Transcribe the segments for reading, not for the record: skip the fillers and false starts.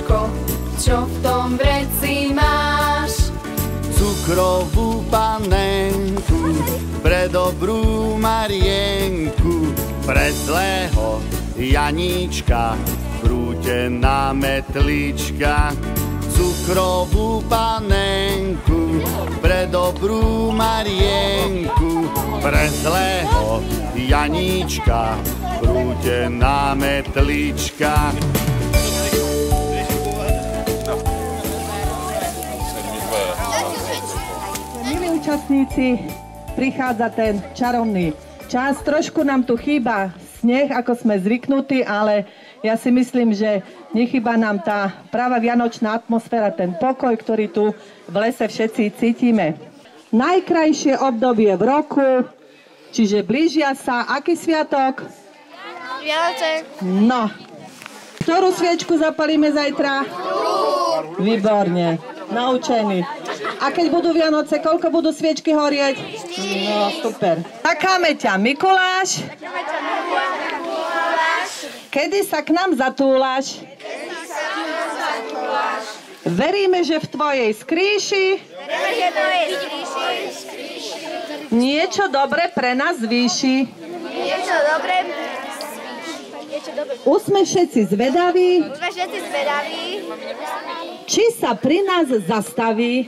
vajíčko, čo v tom vreci máš? Cukrovú panenku, pre dobrú Marienku, pre zlého Janíčka, krútená metlička. Cukrovú panenku, pre dobrú Marienku, pre zlého Janíčka, krútená metlička. Milí účastníci, prichádza ten čarovný čas. Trošku nám tu chýba sneh, ako sme zvyknutí, ale ja si myslím, že nechýba nám tá práva vianočná atmosféra, ten pokoj, ktorý tu v lese všetci cítime. Najkrajšie obdobie v roku, čiže blížia sa aký sviatok? Vianoce. No, ktorú sviečku zapalíme zajtra? Výborne, naučení. A keď budú Vianoce, koľko budú sviečky horieť? No, super. Takáme ťa, Mikuláš. Kedy sa k nám zatúlaš? Veríme, že v tvojej skríši niečo dobre pre nás zvýši. Už sme všetci zvedaví, či sa pri nás zastaví.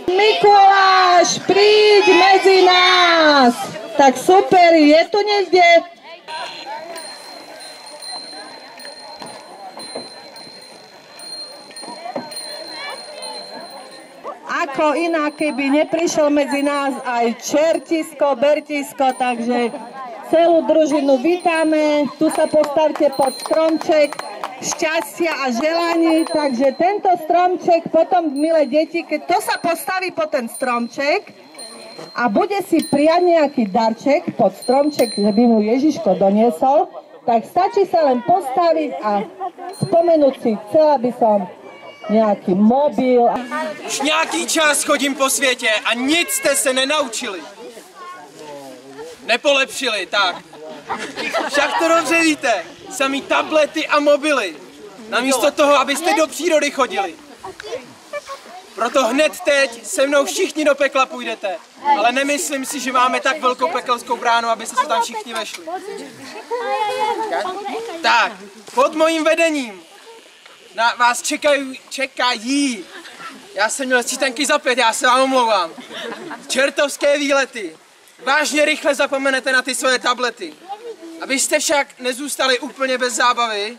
Mikuláš, príď medzi nás! Tak super, je tu niekde? Ako inak, keby neprišiel medzi nás aj čertisko, bertisko, takže celú družinu vítame. Tu sa postavte pod stromček šťastia a želaní, takže tento stromček potom, milé deti, keď to sa postaví pod ten stromček a bude si prijať nejaký darček pod stromček, že by mu Ježiško doniesol, tak stačí sa len postaviť a spomenúť si, chcela by som nějaký mobil. Už nějaký čas chodím po světě a nic jste se nenaučili. Nepolepšili, tak. Však to dobře víte. Samý tablety a mobily. Namísto toho, abyste do přírody chodili. Proto hned teď se mnou všichni do pekla půjdete. Ale nemyslím si, že máme tak velkou pekelskou bránu, abyste se tam všichni vešli. Tak, pod mojím vedením vás čekají. Já jsem měl čítenky za 5, já se vám omlouvám. Čertovské výlety. Vážně rychle zapomenete na ty svoje tablety. Abyste však nezůstali úplně bez zábavy,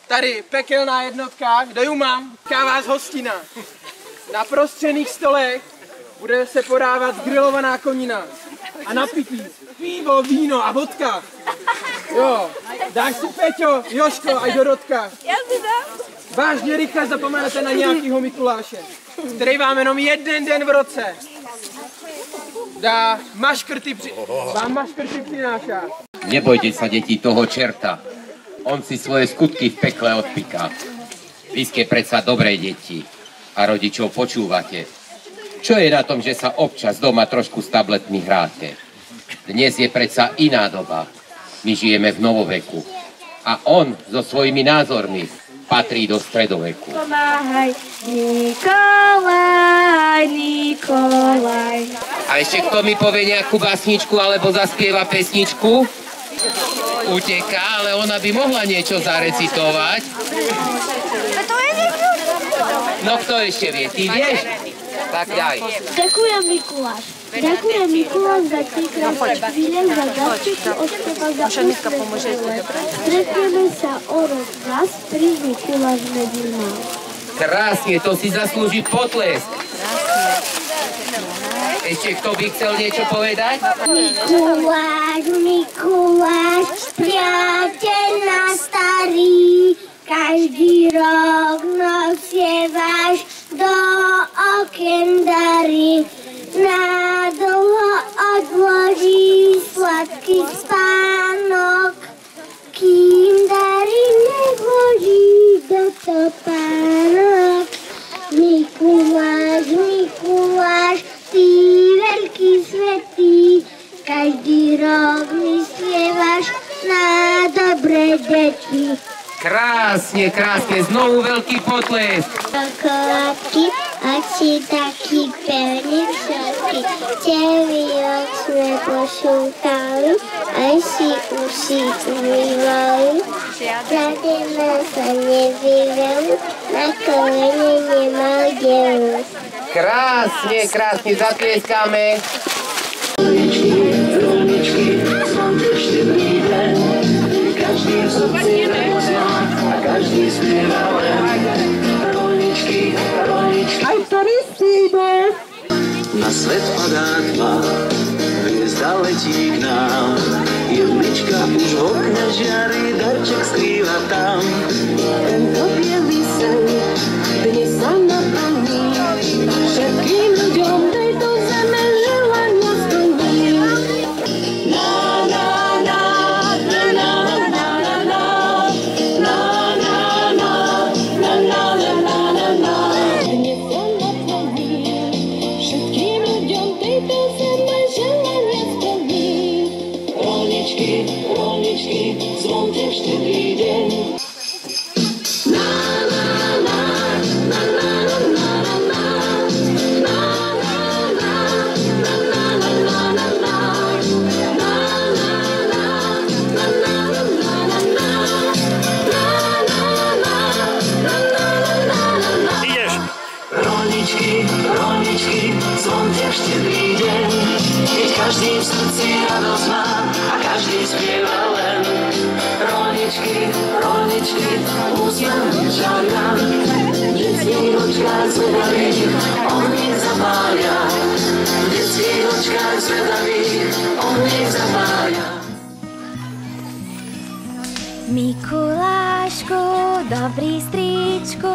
tady pekelná jednotka, kde ju mám, čeká vás hostina. Na prostřených stolech bude se podávat grilovaná konina a na pití pivo, víno a vodka. Jo, dáš si Peťo, Joško a Dorotka. Já si dám. Vážně rychle zapomenete na nějakýho Mikuláše, který vám jenom jeden den v roce vám maškrty přinášá. Nebojte sa, deti, toho čerta. On si svoje skutky v pekle odpiká. Vy ste predsa dobré deti a rodičov počúvate. Čo je na tom, že sa občas doma trošku s tabletmi hráte? Dnes je predsa iná doba. My žijeme v novoveku. A on so svojimi názormi patrí do stredoveku. Pomáhaj, Nikolaj, Nikolaj. A ešte kto mi povie nejakú básničku alebo zaspieva pesničku? Uteká, ale ona by mohla niečo zarecitovať. No kto ešte vie? Ty vieš? Tak daj. Ďakujem, Mikuláš. Ďakujem, Mikuláš, za tie krásne chvíle, za darčeky od teba, za úsmevové. Stretneme sa o rok raz, príď Mikuláš medzi nás. Krásne, to si zaslúži potlesk. Ešte kto by chcel niečo povedať? Mikuláš, Mikuláš, priateľ na starý, každý rok nosievaš do okien dary. Na dlho odloží sladký spánok, kým dary nevloží do topánok. Mikuláš, Mikuláš, ty veľký svätý, každý rok myslievaš na dobré deti. Krásne, krásne, znovu veľký potlesk. Čokoládky, oči taký pevný všetky, tevy očné pošúkali, aj si uši umývali. Zadema sa nevyveli, na kolene nemal delu. Krásne, krásne, zatlieskáme. Rolničky, slnce štedrý deň, každý v srdci rozmá a každý spieva len. Rolničky, rolničky. Aj ktorý síde? Na svet padá tma, hviezda letí k nám. Jedlička už v okne žiari, darček skrýva tam. Tento bielý sen dnes sa naplní, všetkým ľuďom tejto zeme želania splní. Na, na, na, na, na, na, na, na, na, na, na, na, na, na, na, na. Dnes sa naplní, všetkým ľuďom tejto zeme želania splní. Rolničky, rolničky, zvonte štedrý deň. Rolničky, rolničky, zvonte štedrý deň, keď každý v srdci radosť má a každý spieva len. Rolničky, rolničky, úsmevne žaria, v detských očkách zvedavých on ich zapália. V detských očkách zvedavých on ich zapália. Mikulášku, dobrý strýčku,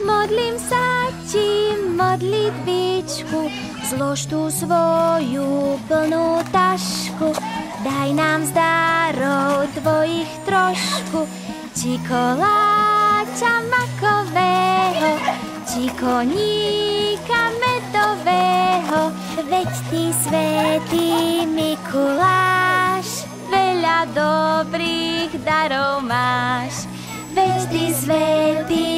modlím sa ti modlitbičku, zlož tú svoju plnú tašku, daj nám z darov tvojich trošku, či koláča makového, či koníka medového, veď ty svätý Mikuláš, veľa dobrých darov máš. Veď ty svätý